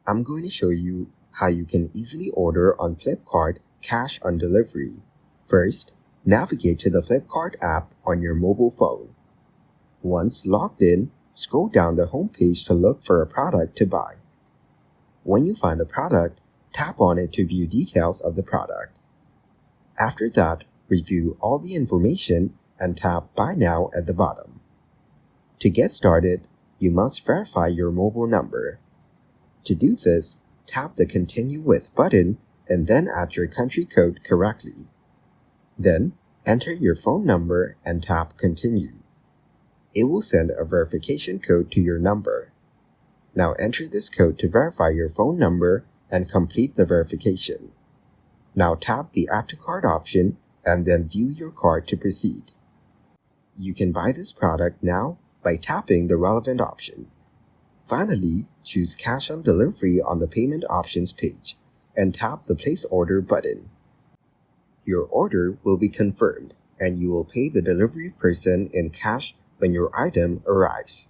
I'm going to show you how you can easily order on Flipkart cash on delivery. First, navigate to the Flipkart app on your mobile phone. Once logged in, scroll down the home page to look for a product to buy. When you find a product, tap on it to view details of the product. After that, review all the information and tap Buy Now at the bottom. To get started, you must verify your mobile number. To do this, tap the Continue With button and then add your country code correctly. Then, enter your phone number and tap Continue. It will send a verification code to your number. Now enter this code to verify your phone number and complete the verification. Now tap the Add to Cart option and then view your cart to proceed. You can buy this product now by tapping the relevant option. Finally, choose Cash on Delivery on the Payment Options page and tap the Place Order button. Your order will be confirmed and you will pay the delivery person in cash when your item arrives.